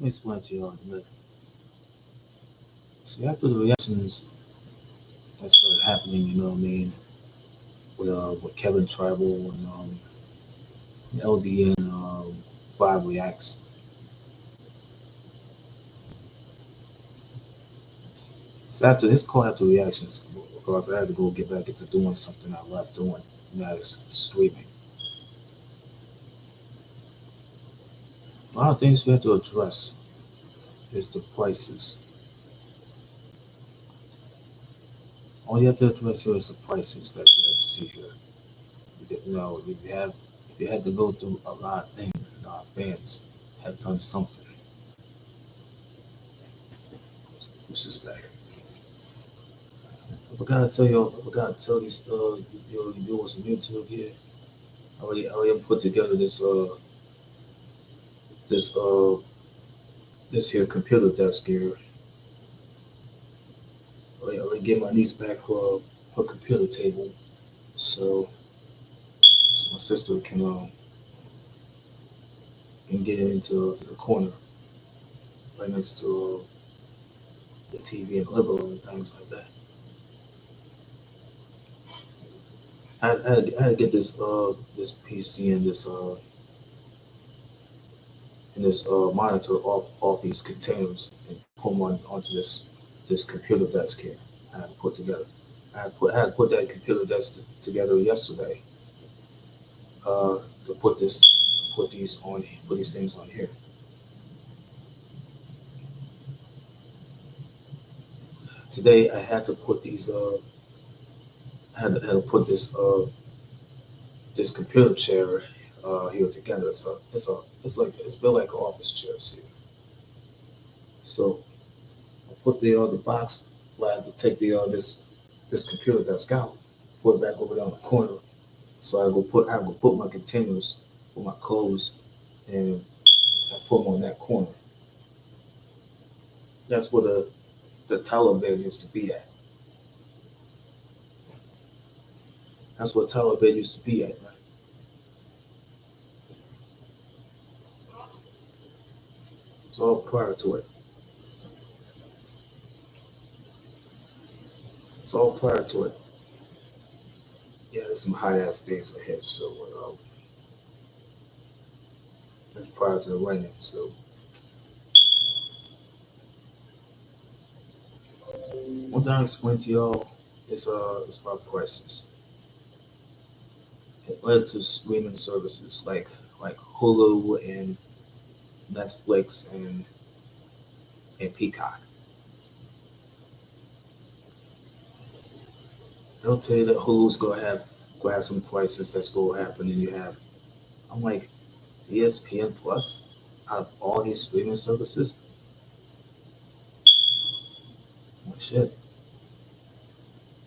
me explain to you all the minute. See, after the reactions that started happening, you know what I mean, with Kevin Tribal and LD and Bob Reacts. So after this call, after reactions, because I had to go get back into doing something I love doing, and that is streaming. A lot of things we have to address is the prices. All you have to address here is the prices that you have to see here. You know, if you had to go through a lot of things, and our fans have done something. Push this back. I forgot to tell you, I forgot to tell these your viewers on YouTube here. I already put together this this here computer desk here. I already get my niece back her computer table, so my sister can get it into to the corner right next to the TV and living room and things like that. I had to get this PC and this monitor off these containers and put them onto this computer desk here. I had to put together. I had to put that computer desk together yesterday. To put these things on here. Today I had to put these had to put this computer chair here together. It's built like office chairs here. So I put the box. I had to take this computer desk out, put it back over there on the corner. So I go put my containers with my clothes, and I put them on that corner. That's where the tower bed used to be at. That's where tower bed used to be at, man. It's all prior to it. It's all prior to it. Yeah, there's some high ass days ahead. So that's prior to the raining. So one thing I explained to y'all is about prices. It led to streaming services like Hulu and Netflix and Peacock. They'll tell you that Hulu's gonna have some prices that's gonna happen, and you have I'm like ESPN Plus out of all these streaming services. Well, shit,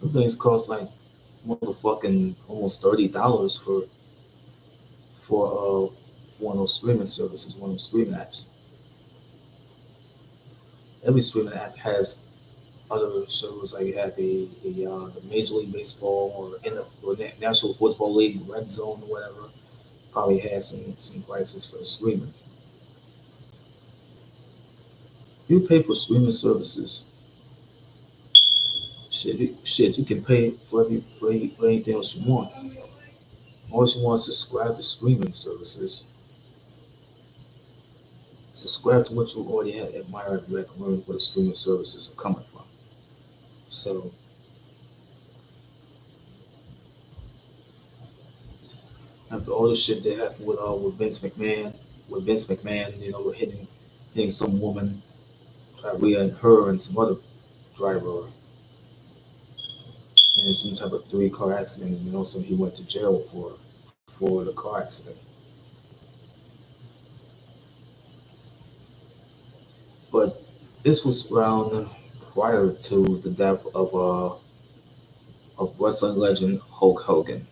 them things cost like motherfucking almost $30 for one of those streaming services, one of those streaming apps. Every streaming app has other shows like you have the Major League Baseball or National Football League, Red Zone, or whatever. Probably has some prices for the streaming. You pay for streaming services. Shit, you can pay for anything else you want. All you want is subscribe to streaming services. Subscribe to what you already have admire and learn where the streaming services are coming from. So after all the shit that happened with Vince McMahon, you know, hitting some woman, Tyree and her and some other driver in some type of three-car accident, and also he went to jail for the car accident. But this was around prior to the death of wrestling legend Hulk Hogan.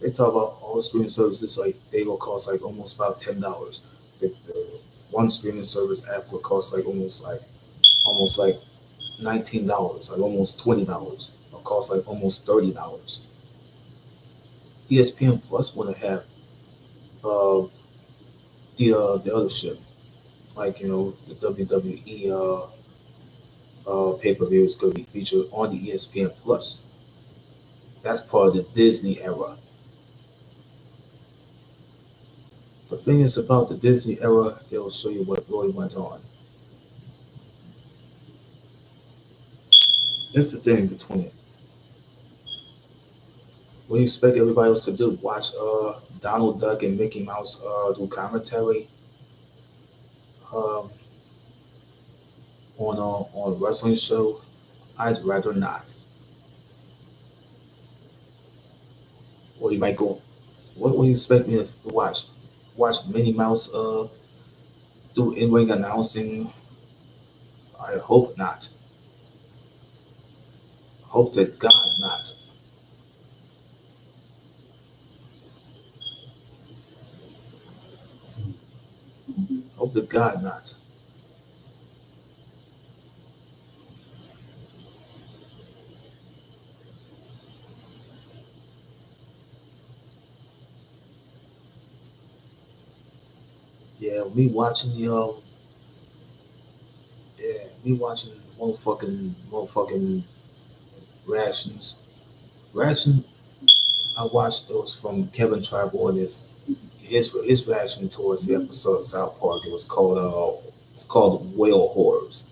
They talk about all the streaming services like they will cost like almost about $10. The one streaming service app will cost like almost like $19, like almost $20. It'll cost like almost $30. ESPN Plus want to have uh, the other shit, like the WWE pay per view is going to be featured on the ESPN Plus. That's part of the Disney era. The thing is about the Disney era, they'll show you what really went on. That's the thing between it. What do you expect everybody else to do? Watch Donald Duck and Mickey Mouse do commentary um, on a wrestling show? I'd rather not. Or you might go, what would you expect me to watch? Watch Minnie Mouse do in-ring announcing? I hope not. Hope to God not. Hope to God not. Yeah, me watching motherfucking reactions. Reaction I watched it was from Kevin Tribal and his reaction towards the episode of South Park. It's called Whale Horrors.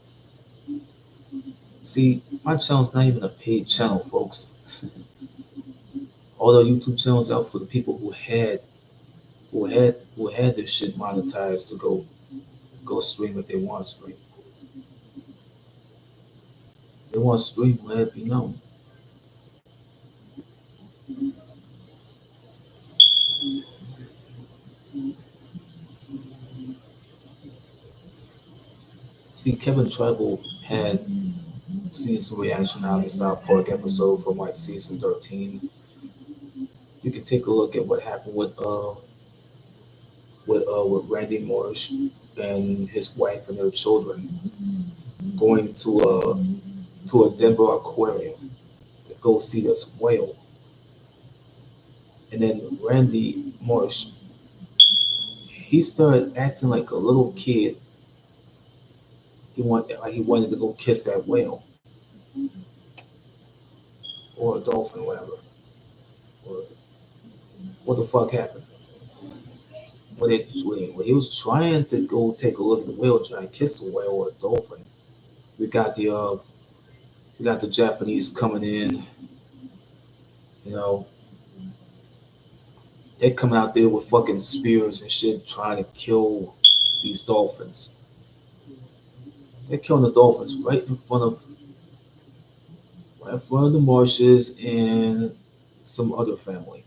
See, my channel's not even a paid channel, folks. All the YouTube channels out for the people who had this shit monetized to go stream if they want to stream. They want to stream, let it be known. See, Kevin Tribal had seen some reaction out of the South Park episode from like season 13. You can take a look at what happened with Randy Marsh and his wife and their children going to a Denver aquarium to go see this whale. And then Randy Marsh, he started acting like a little kid. He wanted to go kiss that whale or a dolphin, whatever. Or what the fuck happened? When he was trying to go take a look at the whale, try to kiss the whale or a dolphin, we got the Japanese coming in. You know, they're coming out there with fucking spears and shit, trying to kill these dolphins. They're killing the dolphins right in front of the marshes and some other family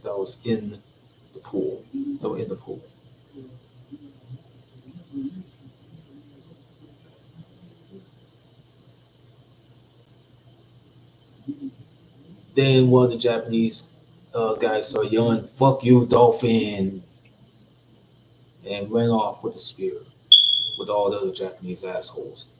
that was in the pool. That were in the pool. Then one of the Japanese guys started yelling, "Fuck you, dolphin!" and ran off with the spear with all the other Japanese assholes.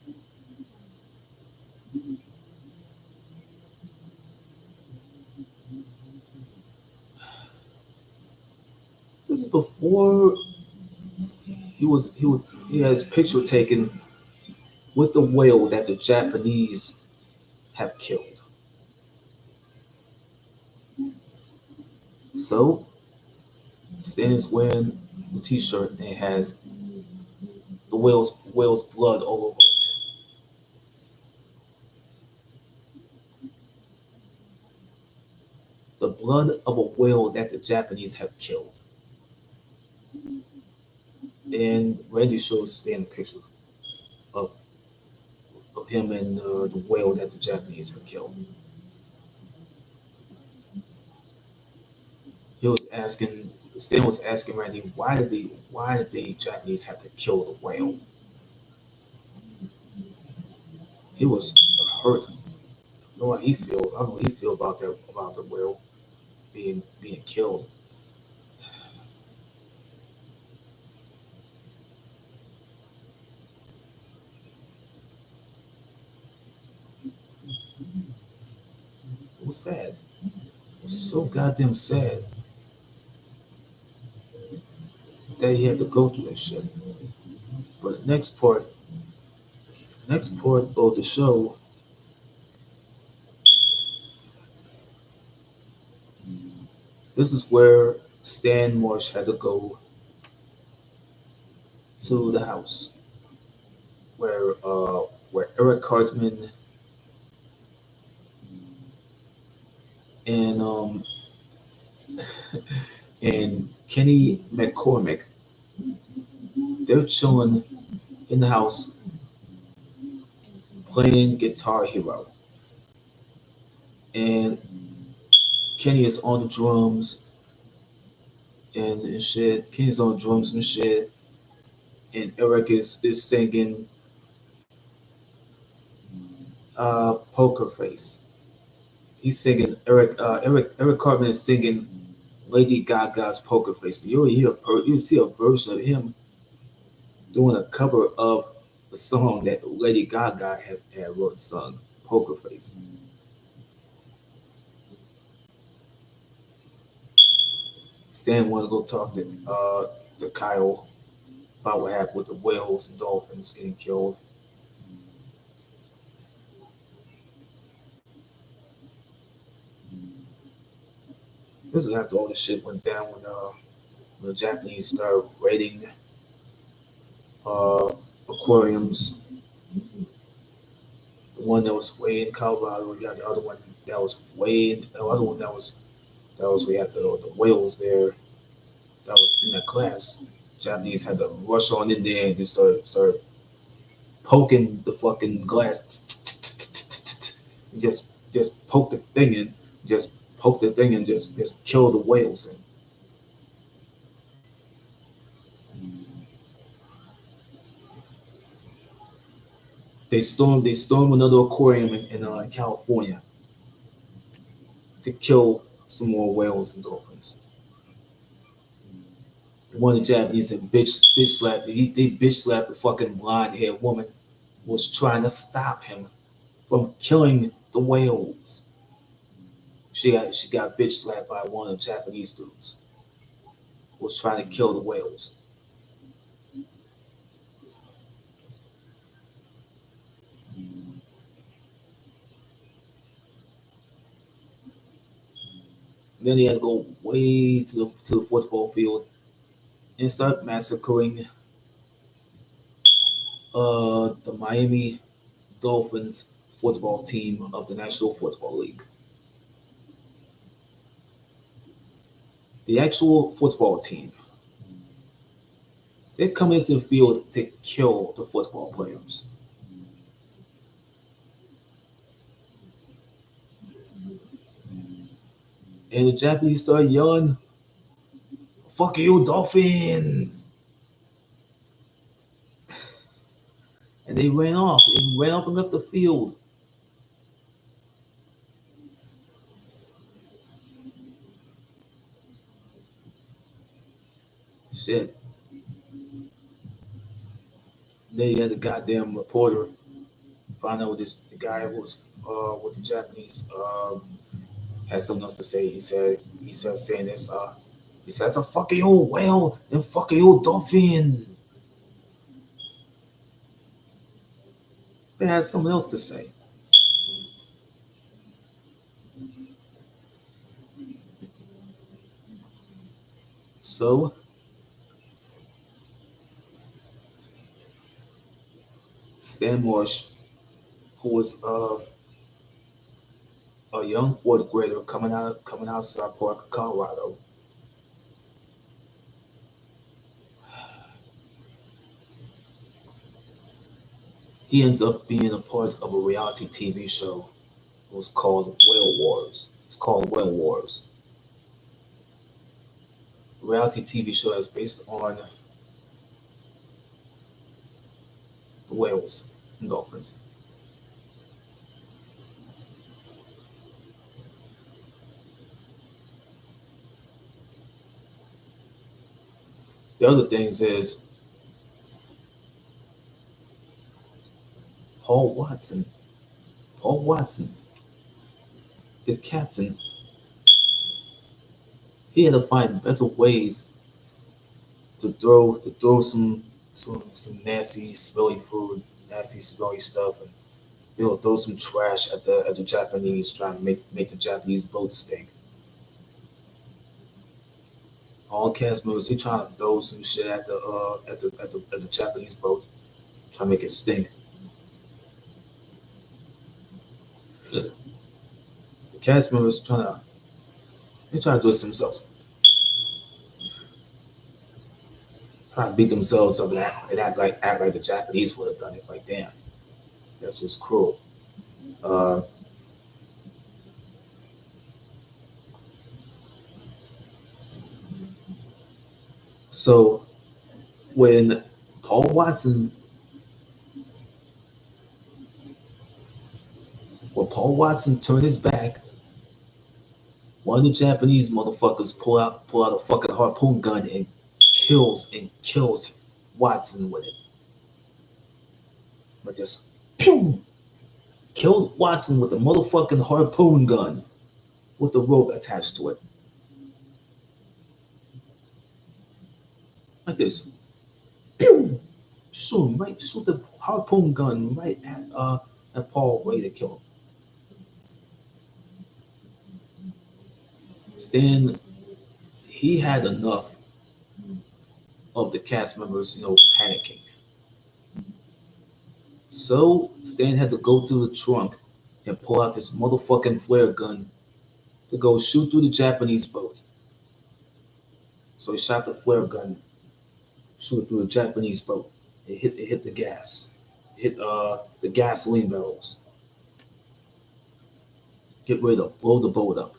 This is before he had his picture taken with the whale that the Japanese have killed. So Stan is wearing the T-shirt and it has the whale's blood all over it. The blood of a whale that the Japanese have killed. And Randy shows Stan a picture of him and the whale that the Japanese have killed. He was asking Stan was asking Randy why did the Japanese have to kill the whale? He was hurt. I don't know how he feel. I don't know how he feel about the whale being killed. It was sad. was so goddamn sad that he had to go through that shit. But next part of the show, this is where Stan Marsh had to go to the house where where Eric Cartman and and Kenny McCormick, they're chilling in the house playing Guitar Hero, and Kenny is on the drums and shit. Kenny's on drums and shit, and Eric is singing Poker Face. He's singing Eric Cartman is singing Lady Gaga's Poker Face. You see a version of him doing a cover of a song that Lady Gaga had wrote and sung, Poker Face. Stan wanted to go talk to Kyle about what happened with the whales and dolphins getting killed. This is after all this shit went down when the Japanese started raiding uh, aquariums. The one that was way in Colorado, we got the other one that was the other one that was we had the whales there that was in that class. Japanese had to rush on in there and just start poking the fucking glass. Just poke the thing in, just poke the thing and just kill the whales. And they stormed another aquarium in California to kill some more whales and dolphins. One of the Japanese had bitch slapped. They bitch slapped the fucking blonde haired woman was trying to stop him from killing the whales. She got bitch slapped by one of the Japanese dudes. Was trying to kill the whales. Then he had to go way to the football field and start massacring the Miami Dolphins football team of the National Football League. The actual football team. They come into the field to kill the football players. And the Japanese started yelling, "Fuck you, Dolphins!" And they ran off. They ran up and left the field. Shit. They had the goddamn reporter find out what this guy was with the Japanese had something else to say. He said saying this he said it's a fucking old whale and fucking old dolphin. They had something else to say. So Stan Marsh, who was a young fourth grader coming out of South Park, Colorado, he ends up being a part of a reality TV show. It was called Whale Wars. It's called Whale Wars. A reality TV show that's based on the whales and dolphins. The other things is Paul Watson. Paul Watson, the captain he had to find better ways to throw some nasty smelly food, nasty smelly stuff, and throw some trash at the Japanese, trying to make the Japanese boat stink. All cast members, he trying to throw some shit at the Japanese boat, trying to make it stink. The cast members trying to do it themselves, trying to beat themselves up and act like the Japanese would have done it. Like damn, that's just cruel. Uh, so when Paul Watson when Paul Watson turned his back, one of the Japanese motherfuckers pull out a fucking harpoon gun and kills Watson with it. But just pew, killed Watson with a motherfucking harpoon gun with the rope attached to it. Like this. Pew! Shoot the harpoon gun right at Paul, ready to kill him. Stan, he had enough of the cast members, panicking. So Stan had to go through the trunk and pull out this motherfucking flare gun to go shoot through the Japanese boat. So he shot the flare gun, shoot it through the Japanese boat. It hit the gas, hit the gasoline barrels. Get ready to blow the boat up.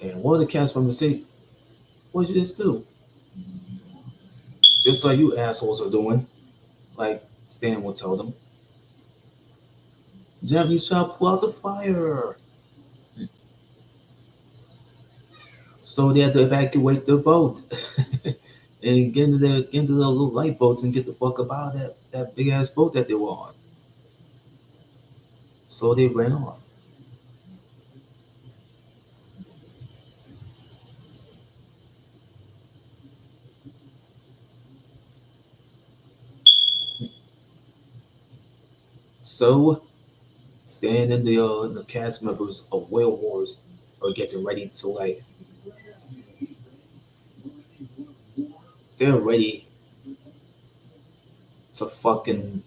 And one of the cast members say, "What did you just do?" Just like you assholes are doing, like Stan will tell them. Japanese try to pull out the fire. So they had to evacuate their boat and get into the little light boats and get the fuck up out of that big ass boat that they were on. So they ran off. So Stan and the cast members of Whale Wars are getting ready to they're ready to fucking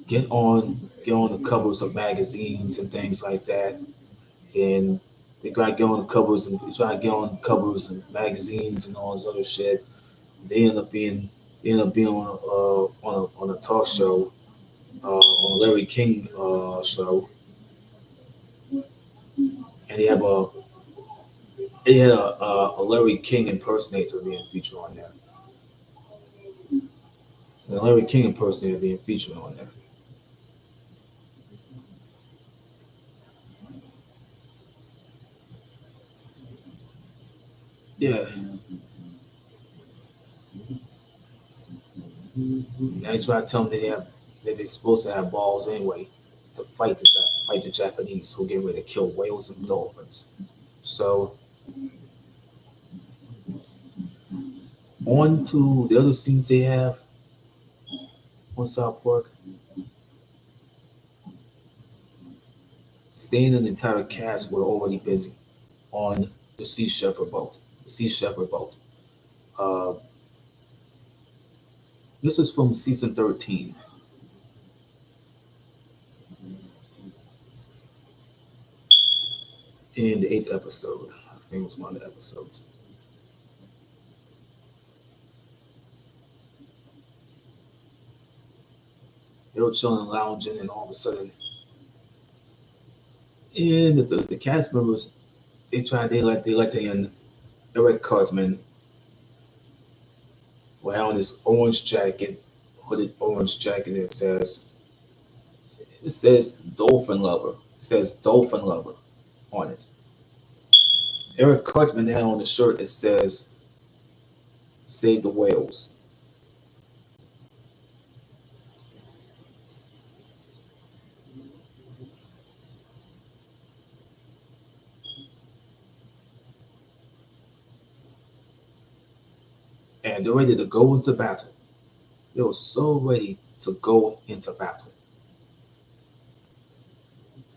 get on the covers of magazines and things like that, and they gotta get on the covers and try to get on covers and magazines and all this other shit. They end up being on a talk show, on Larry King show, and they had a Larry King impersonator being featured on there. The Larry King impersonator being featured on there. Yeah, now you try to tell them that they're supposed to have balls anyway to fight the Japanese who get ready to kill whales and dolphins. So on to the other scenes they have on South Park. Stan and the entire cast were already busy on the Sea Shepherd boat. The Sea Shepherd boat. Uh, this is from season 13. In the eighth episode. I think it was one of the episodes. They were chilling, lounging, and all of a sudden, and the cast members they let in Eric Cartman wearing this orange jacket, hooded orange jacket. It says Dolphin Lover. It says Dolphin Lover on it. Eric Cartman had on the shirt. It says Save the Whales. and they're ready to go into battle. They were so ready to go into battle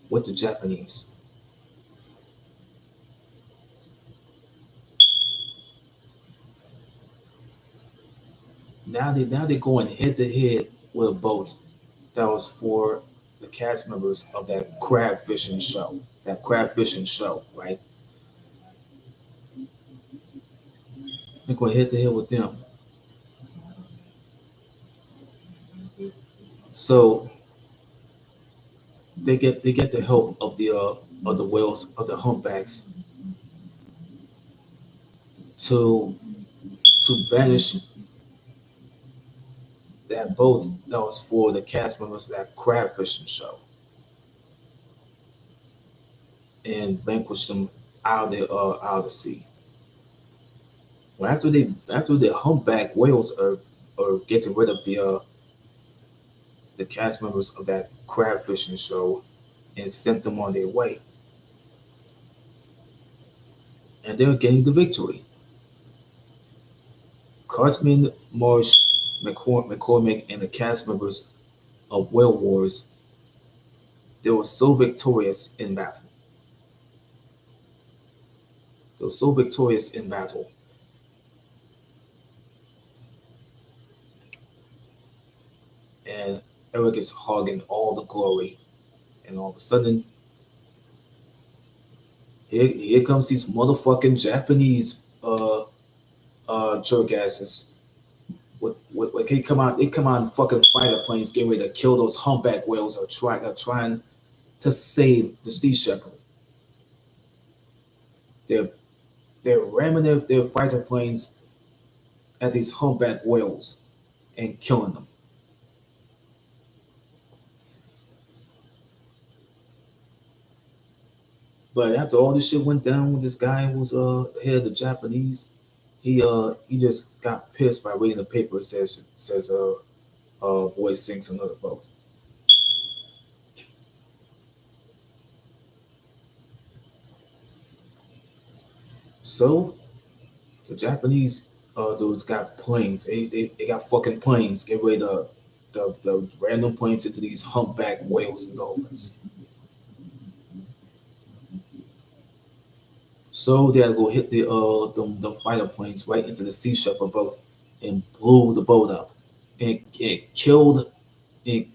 with the Japanese. Now they're going head to head with a boat that was for the cast members of that crab fishing show. That crab fishing show, right? They're going head to head with them. So they get the help of the whales of the humpbacks to banish that boat that was for the cast members of that crab fishing show and vanquish them out of the sea. Well, after the humpback whales are getting rid of the cast members of that crab fishing show and sent them on their way, and they're getting the victory. Cartman, Marsh, McCormick, and the cast members of Whale Wars, they were so victorious in battle. They were so victorious in battle, and Eric is hogging all the glory. And all of a sudden, here comes these motherfucking Japanese jerk asses. What they come out in fucking fighter planes getting ready to kill those humpback whales are trying to save the Sea Shepherd. They're they're ramming their fighter planes at these humpback whales and killing them. But after all this shit went down when this guy was head of the Japanese, he just got pissed by reading the paper. It says boy sinks another boat. So the Japanese dudes got planes. They got fucking planes. Get ready to the random planes into these humpback whales and dolphins. So they had to go hit the fighter planes right into the Sea Shepherd boat and blew the boat up. And it killed the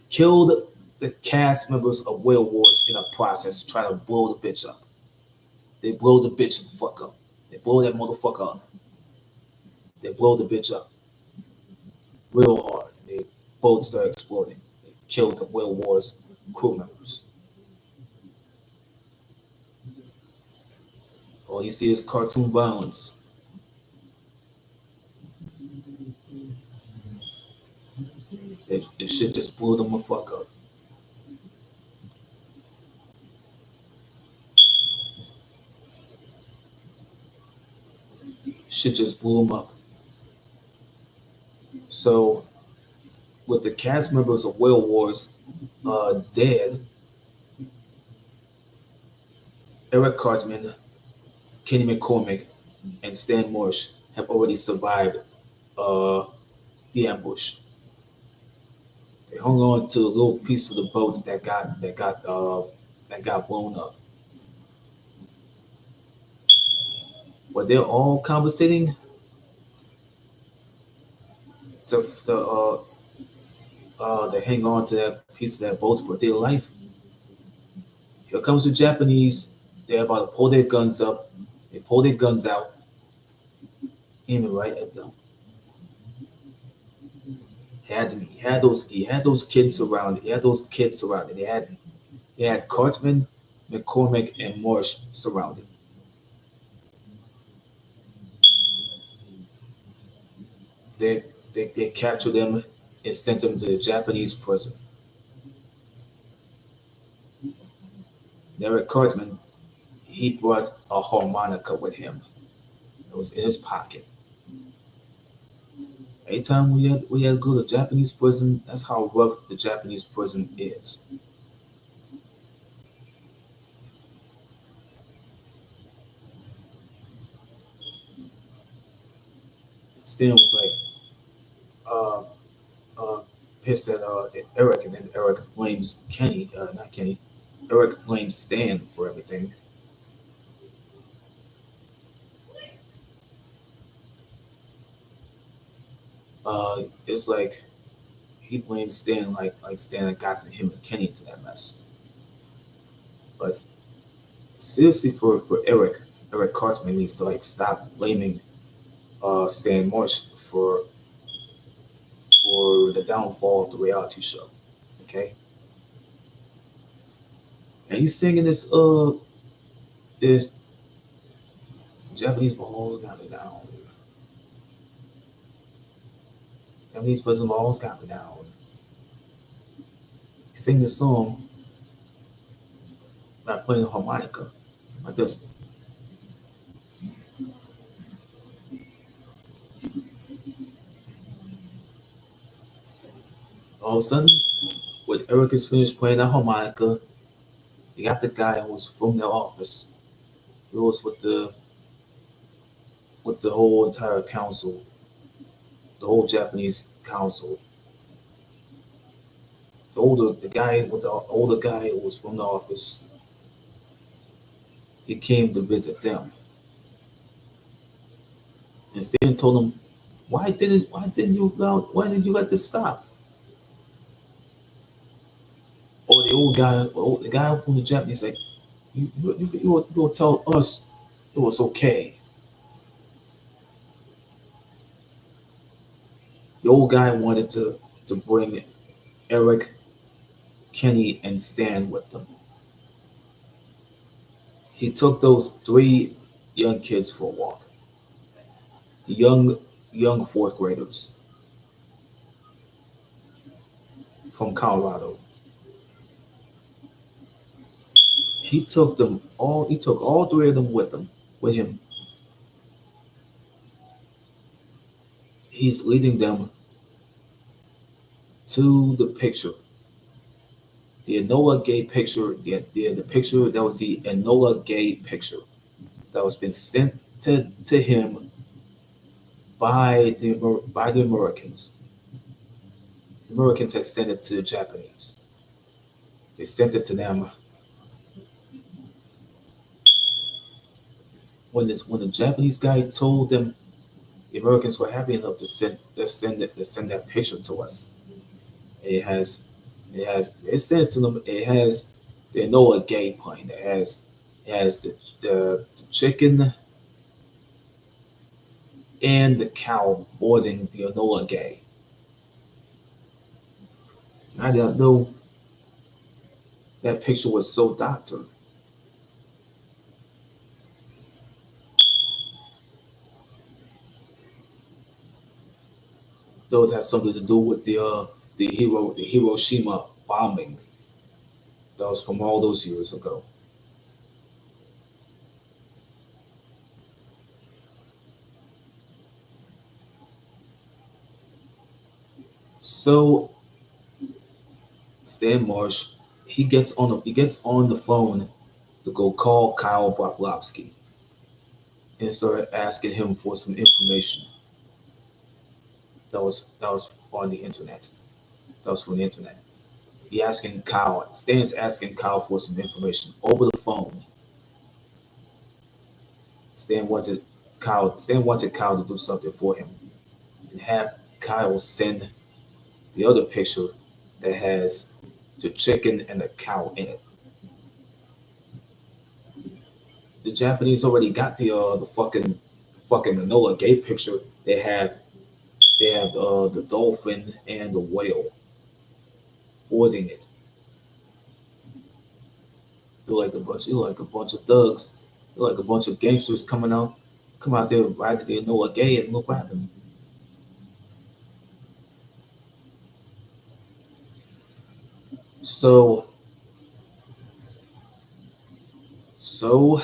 cast members of Whale Wars in a process to try to blow the bitch up. They blow the bitch the fuck up. They blow that motherfucker up. They blow the bitch up real hard. The boats start exploding. They killed the Whale Wars crew members. All you see is cartoon violence. The shit just blew them the fuck up. Shit just blew them up. So with the cast members of Whale Wars dead, Eric Cartman, Kenny McCormick, and Stan Marsh have already survived uh, the ambush. They hung on to a little piece of the boat that got blown up. But they're all compensating to hang on to that piece of that boat for their life. Here comes the Japanese. They're about to pull their guns up. They pull their guns out, aiming right at them. He had those kids surrounded. He had those kids surrounded. He had Cartman, McCormick, and Marsh surrounded. They they captured them and sent them to the Japanese prison. Derek Cartman, he brought a harmonica with him. It was in his pocket. Anytime we had to go to Japanese prison, that's how rough the Japanese prison is. Stan was like uh, uh, pissed at Eric, and then Eric blames Kenny, not Kenny. Eric blames Stan for everything. It's like he blames Stan, like Stan had gotten him and Kenny into that mess. But seriously, for Eric Cartman needs to like stop blaming Stan Marsh for for the downfall of the reality show. Okay, and he's singing this Japanese balls got me down. Japanese prison balls got me down. He sing the song by playing the harmonica like this. All of a sudden, when Eric is finished playing the harmonica, you got the guy who was from the office. He was with the whole entire council, the whole Japanese council. The guy with the older guy who was from the office. He came to visit them, and Stan told him, why didn't you let this stop?" Or the guy from the Japanese like, you will tell us it was okay. The old guy wanted to bring Eric, Kenny, and Stan with them. He took those three young kids for a walk. The young fourth graders from Colorado. He took all three of them with him. He's leading them to the picture. The Enola Gay picture, the picture that was the Enola Gay picture that was been sent to him by the Americans. The Americans had sent it to the Japanese. They sent it to them when the Japanese guy told them the Americans were happy enough to send that picture to us. It has it sent it to them. It has the Enola Gay plane. It has the chicken and the cow boarding the Enola Gay. I didn't know that picture was so doctored. Those had something to do with the Hiroshima bombing. That was from all those years ago. So Stan Marsh, he gets on the phone to go call Kyle Broflovsky and started asking him for some information that was on the internet. That was from the internet. Stan's asking Kyle for some information over the phone. Stan wanted Kyle to do something for him and have Kyle send the other picture that has the chicken and the cow in it. The Japanese already got the fucking Enola Gay picture. They have the dolphin and the whale boarding it. They're like a bunch of thugs. They're like a bunch of gangsters come out there riding the Enola Gay and look what happened. So so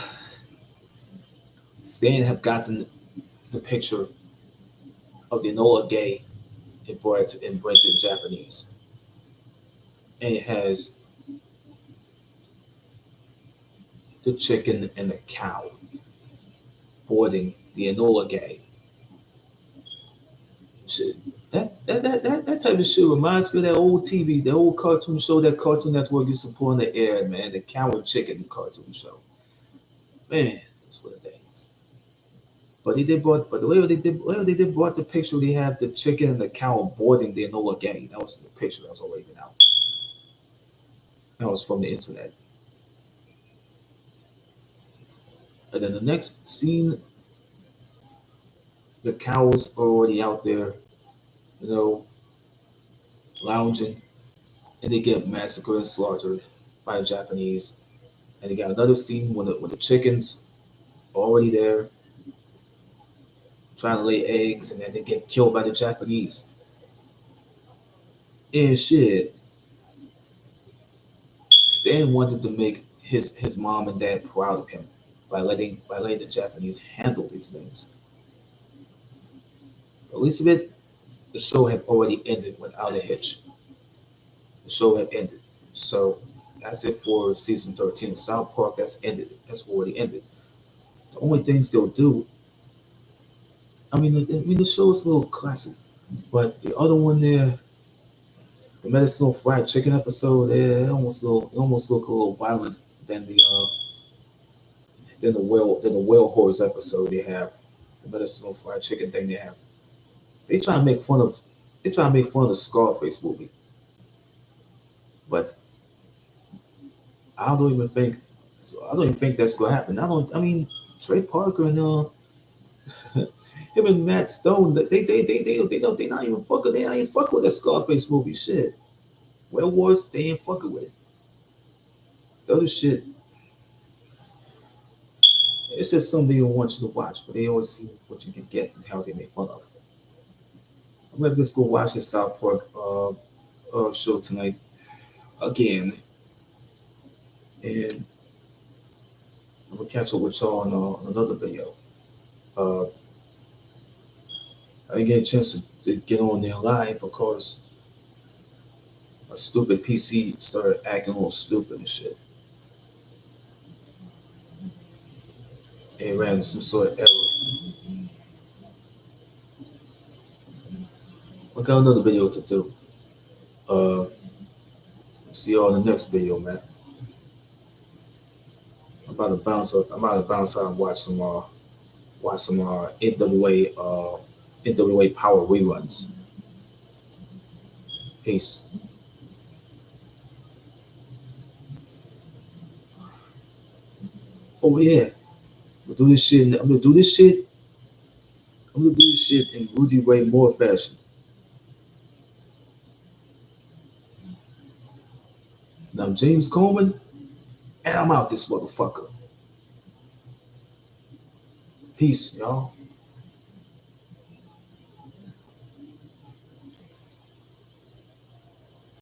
Stan have gotten the picture of the Enola Gay and brought it to the Japanese, and it has the chicken and the cow boarding the Enola Gay. Shit, that type of shit reminds me of that old TV, that old cartoon show that Cartoon Network used to put on the air, man. The Cow and Chicken cartoon show. Man, that's what it is. But but the way they did brought the picture, they have the chicken and the cow boarding the Enola Gay. That was the picture that was already been out. That was from the internet. And then the next scene, the cows are already out there, you know, lounging, and they get massacred and slaughtered by the Japanese. And they got another scene when the chickens are already there, trying to lay eggs, and then they get killed by the Japanese. And shit, Stan wanted to make his mom and dad proud of him by letting the Japanese handle these things. At least of it, the show had already ended without a hitch. The show had ended. So that's it for season 13 of South Park. That's ended. That's already ended. The only things they'll do, the show is a little classic, but the other one there, the medicinal fried chicken episode, it almost look a little violent than the whale horse episode they have, the medicinal fried chicken thing they have. They try to make fun of they try to make fun of the Scarface movie, but I don't even think I don't even think that's gonna happen. Trey Parker and him and Matt Stone, they not even fucking they not even fucking with the Scarface movie shit. Whale Wars, they ain't fucking with it. The other shit, it's just something they don't want you to watch, but they always see what you can get and how they make fun of. I'm gonna just go watch the South Park show tonight again, and I'm gonna catch up with y'all on another video. Uh, I didn't get a chance to get on there live because my stupid PC started acting a little stupid and shit. It ran some sort of error. I got another video to do. Uh, See y'all in the next video, man. I'm about to bounce up. I'm about to bounce out and watch some NWA Power reruns. Peace. Oh yeah, I'm gonna do this shit. I'm gonna do this shit. I'm gonna do this shit in Rudy Ray Moore fashion. Now I'm James Coleman, and I'm out this motherfucker. Peace, y'all.